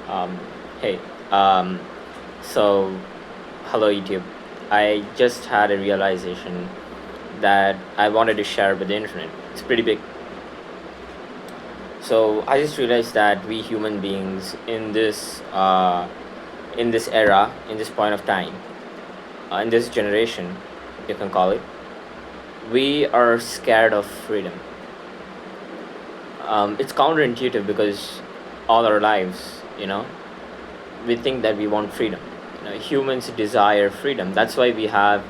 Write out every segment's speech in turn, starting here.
Um, hey, um, so hello YouTube. I just had a realization that I wanted to share with the internet. It's pretty big. So I just realized that we human beings in this era, in this point of time, in this generation, you can call it, we are scared of freedom. It's counterintuitive because all our lives, we think that we want freedom. Humans desire freedom. That's why we have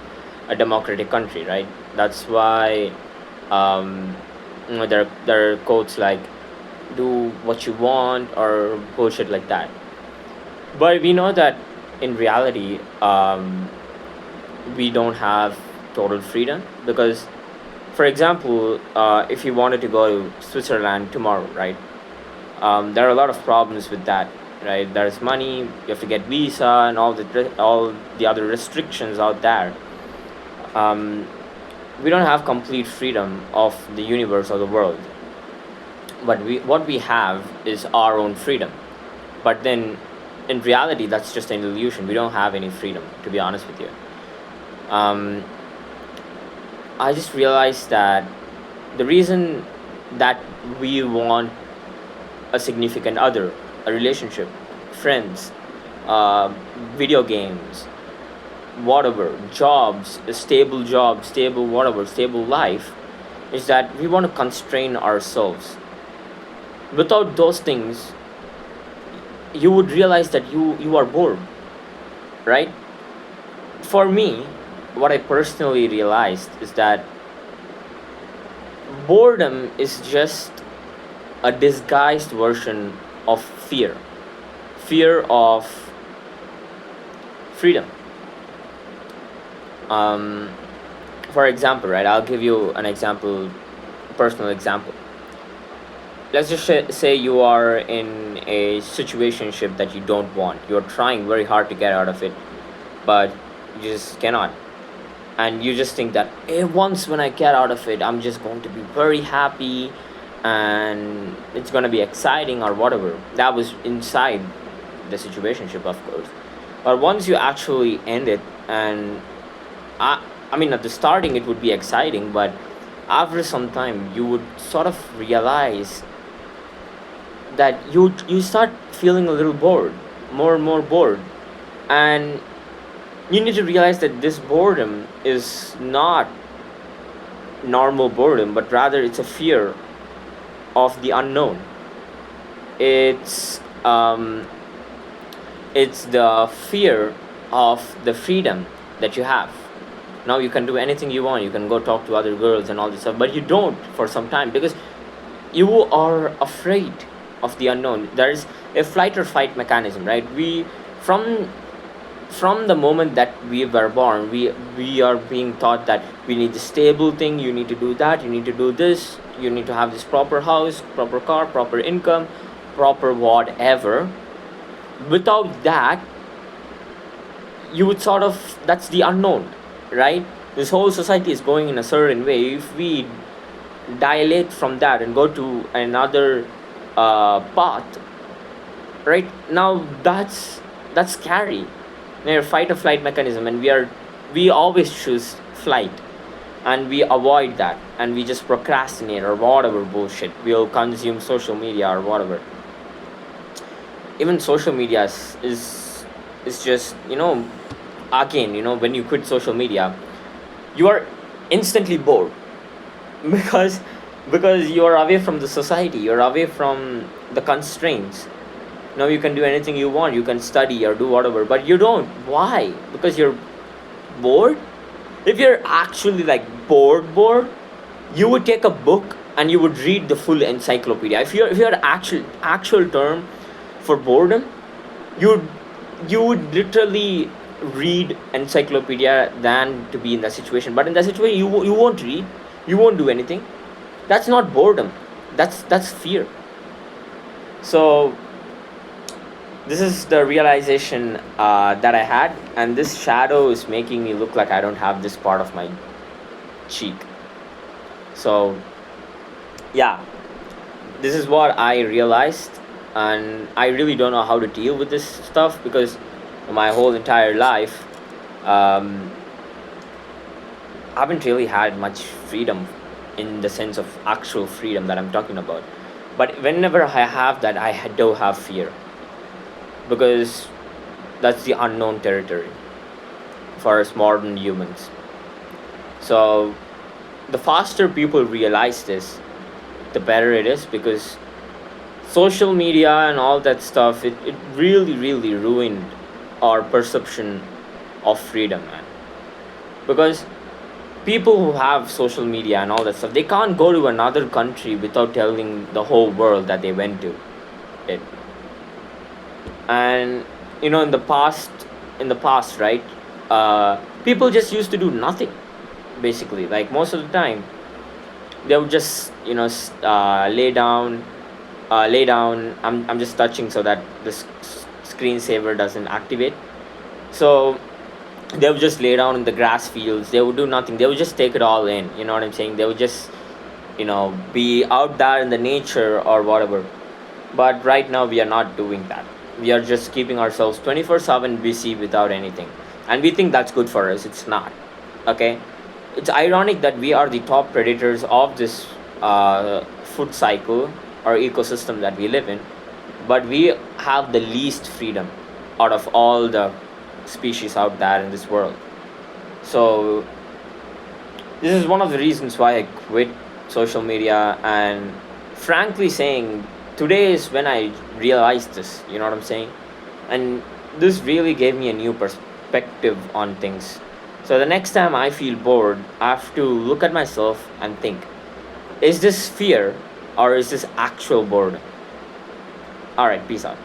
a democratic country, right? That's why um, there are quotes like "do what you want" or bullshit like that. But we know that in reality, we don't have total freedom because, for example, if you wanted to go to Switzerland tomorrow, right? There are a lot of problems with that, right? There's money, you have to get visa and all the other restrictions out there. um, we don't have complete freedom of the universe or the world, but what we have is our own freedom. But then in reality, that's just an illusion. We don't have any freedom, to be honest with you. um, I just realized that the reason that we want a significant other, a relationship, friends, uh, video games, whatever, jobs, a stable job, stable whatever, stable life, is that we want to constrain ourselves. Without those things, you would realize that you are bored, right? For me, what I personally realized is that boredom is just a disguised version of fear of freedom. um, for example, right, I'll give you an example, personal example. Let's just say you are in a situationship that you don't want. You're trying very hard to get out of it, but you just cannot. And you just think that, once when I get out of it, I'm just going to be very happy and it's going to be exciting or whatever. That was inside the situationship, of course. But once you actually end it, and I, I mean, at the starting it would be exciting, but after some time you would sort of realize that you start feeling a little bored, more and more bored. And you need to realize that this boredom is not normal boredom, but rather it's a fear of the unknown. It's um it's the fear of the freedom that you have. Now you can do anything you want, you can go talk to other girls and all this stuff, but you don't for some time because you are afraid of the unknown. There's a flight or fight mechanism, right? We from from the moment that we were born, we are being taught that we need the stable thing, you need to do that, you need to do this, you need to have this proper house, proper car, proper income, proper whatever. Without that, you would sort of, that's the unknown, right? This whole society is going in a certain way. If we dilate from that and go to another path, right now, that's scary. They're fight or flight mechanism, and we always choose flight, and we avoid that, and we just procrastinate or whatever bullshit. We'll consume social media or whatever. Even social media is just, again, when you quit social media, you are instantly bored because you are away from the society, you're away from the constraints. Now you can do anything you want, you can study or do whatever, but you don't. Why? Because you're bored. If you're actually like bored, you would take a book and you would read the full encyclopedia. If you're actual term for boredom, you you would literally read encyclopedia than to be in that situation. But in that situation, you won't read, you won't do anything. That's not boredom, that's fear. So this is the realization that I had, and this shadow is making me look like I don't have this part of my cheek. So yeah, this is what I realized. and I really don't know how to deal with this stuff because my whole entire life, um, I haven't really had much freedom in the sense of actual freedom that I'm talking about. But whenever I have that, do have fear because that's the unknown territory for us modern humans. So the faster people realize this, the better it is because social media and all that stuff, it really, really ruined our perception of freedom, man. Because people who have social media and all that stuff, they can't go to another country without telling the whole world that they went to it. And in the past, right, people just used to do nothing, basically. Like most of the time they would just lay down. I'm just touching so that the screensaver doesn't activate. So they would just lay down in the grass fields. They would do nothing. They would just take it all in. You know what I'm saying? They would just be out there in the nature or whatever. But right now we are not doing that. We are just keeping ourselves 24/7 busy without anything, and we think that's good for us. It's not. Okay, it's ironic that we are the top predators of this food cycle or ecosystem that we live in, but we have the least freedom out of all the species out there in this world. So this is one of the reasons why I quit social media. And frankly saying, today is when I realized this. You know what I'm saying? And this really gave me a new perspective on things. So the next time I feel bored, I have to look at myself and think, is this fear or is this actual boredom? All right, peace out.